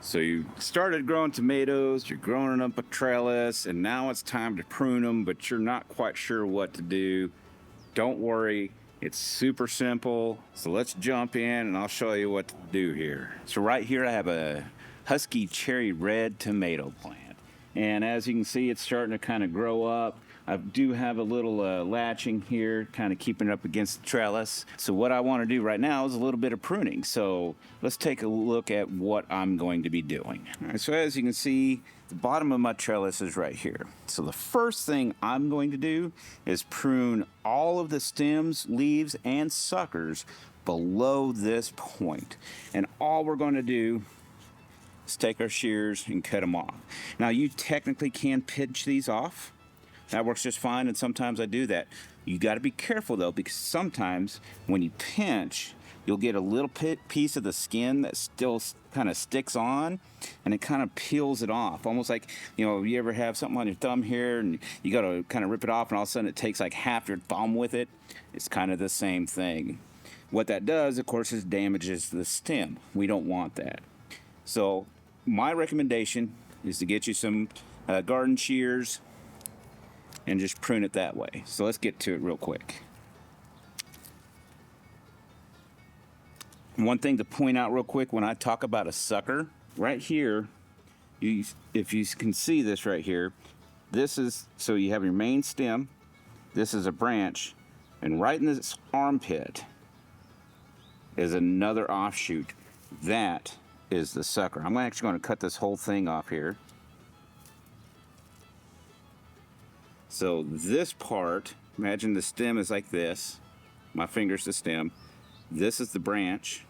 So you started growing tomatoes, you're growing up a trellis, and now it's time to prune them, but you're not quite sure what to do. Don't worry, it's super simple. So let's jump in and I'll show you what to do here. So right here I have a husky cherry red tomato plant. And as you can see, it's starting to kind of grow up. I do have a little latching here, kind of keeping it up against the trellis. So what I want to do right now is a little bit of pruning. So let's take a look at what I'm going to be doing. All right, so as you can see, the bottom of my trellis is right here. So the first thing I'm going to do is prune all of the stems, leaves, and suckers below this point. And all we're going to do is take our shears and cut them off. Now you technically can pinch these off. That works just fine, and sometimes I do that. You got to be careful though, because sometimes when you pinch, you'll get a little piece of the skin that still kind of sticks on, and it kind of peels it off. Almost like, you ever have something on your thumb here, and you got to kind of rip it off, and all of a sudden it takes like half your thumb with it. It's kind of the same thing. What that does, of course, is damages the stem. We don't want that. So my recommendation is to get you some garden shears and just prune it that way. So let's get to it real quick. One thing to point out real quick when I talk about a sucker, right here, if you can see this right here, this is, so you have your main stem, this is a branch, and right in this armpit is another offshoot. That is the sucker. I'm actually going to cut this whole thing off here. So this part, imagine the stem is like this. My finger's the stem. This is the branch.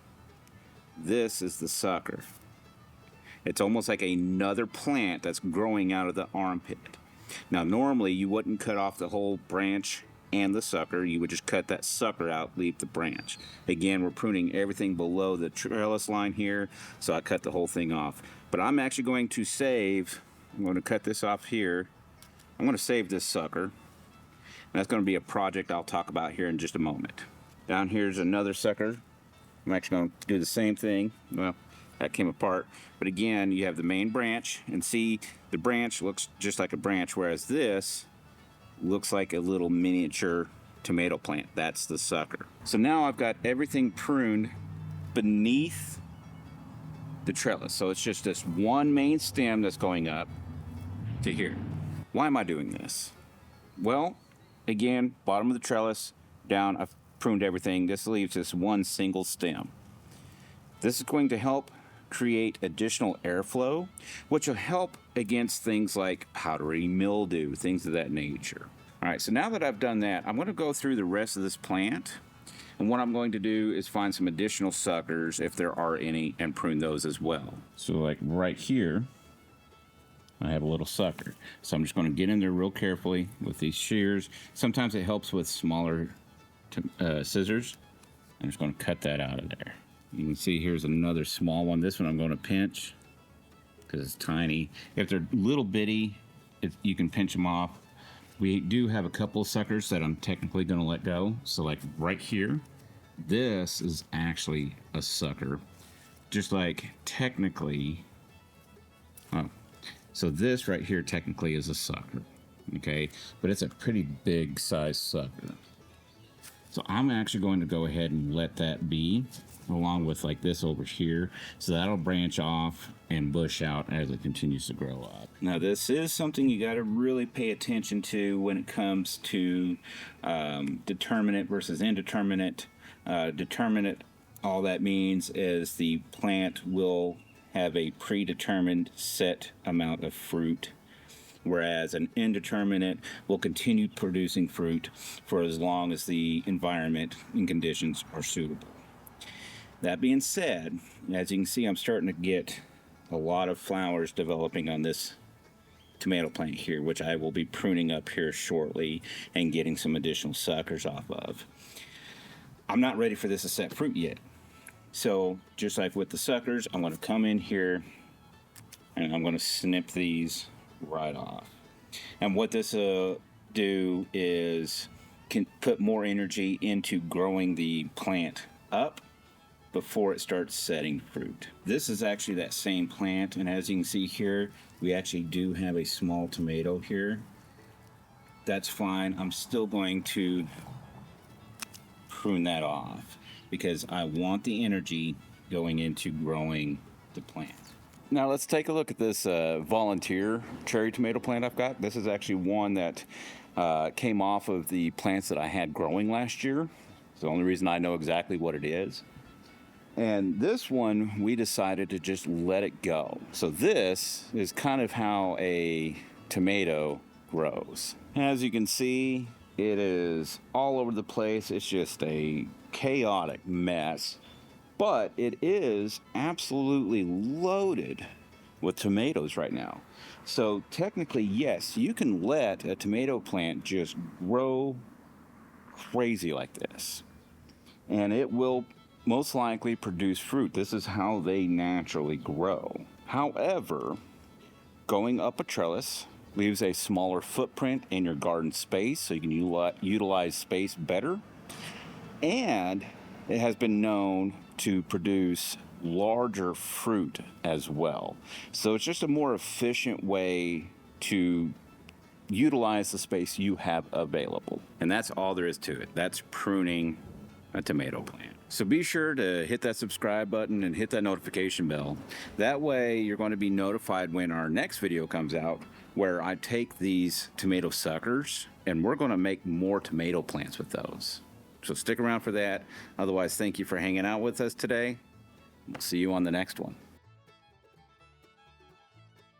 This is the sucker. It's almost like another plant that's growing out of the armpit. Now normally you wouldn't cut off the whole branch and the sucker. You would just cut that sucker out, leave the branch. Again, we're pruning everything below the trellis line here, so I cut the whole thing off. But I'm actually going to save, I'm going to cut this off here. I'm going to save this sucker. And that's going to be a project I'll talk about here in just a moment. Down here's another sucker. I'm actually going to do the same thing. Well, that came apart. But again, you have the main branch, and see, the branch looks just like a branch, whereas this looks like a little miniature tomato plant. That's the sucker. So now I've got everything pruned beneath the trellis. So it's just this one main stem that's going up to here. Why am I doing this? Well, again, bottom of the trellis, down, I've pruned everything. This leaves this one single stem. This is going to help create additional airflow, which will help against things like powdery mildew, things of that nature. All right, so now that I've done that, I'm going to go through the rest of this plant, and what I'm going to do is find some additional suckers, if there are any, and prune those as well. So like right here, I have a little sucker. So I'm just going to get in there real carefully with these shears. Sometimes it helps with smaller scissors. I'm just going to cut that out of there. You can see here's another small one. This one I'm going to pinch because it's tiny. If they're little bitty, you can pinch them off. We do have a couple of suckers that I'm technically going to let go. So like right here, this is actually a sucker. Just like technically, oh, so this right here technically is a sucker, okay? But it's a pretty big size sucker. So I'm actually going to go ahead and let that be, along with like this over here. So that'll branch off and bush out as it continues to grow up. Now this is something you got to really pay attention to when it comes to determinate versus indeterminate. Determinate, all that means is the plant will have a predetermined set amount of fruit, whereas an indeterminate will continue producing fruit for as long as the environment and conditions are suitable. That being said, as you can see, I'm starting to get a lot of flowers developing on this tomato plant here, which I will be pruning up here shortly and getting some additional suckers off of. I'm not ready for this to set fruit yet. So just like with the suckers, I'm going to come in here and I'm going to snip these right off. And what this will do is can put more energy into growing the plant up before it starts setting fruit. This is actually that same plant, and as you can see here, we actually do have a small tomato here. That's fine. I'm still going to prune that off because I want the energy going into growing the plant. Now let's take a look at this volunteer cherry tomato plant I've got. This is actually one that came off of the plants that I had growing last year. It's the only reason I know exactly what it is. And this one, we decided to just let it go. So this is kind of how a tomato grows. As you can see, it is all over the place. It's just a chaotic mess, but it is absolutely loaded with tomatoes right now. So technically, yes, you can let a tomato plant just grow crazy like this, and it will most likely produce fruit. This is how they naturally grow. However, going up a trellis leaves a smaller footprint in your garden space, so you can utilize space better, and it has been known to produce larger fruit as well. So it's just a more efficient way to utilize the space you have available. And that's all there is to it. That's pruning a tomato plant. So be sure to hit that subscribe button and hit that notification bell. That way you're going to be notified when our next video comes out, where I take these tomato suckers and we're going to make more tomato plants with those. So stick around for that. Otherwise, thank you for hanging out with us today. We'll see you on the next one.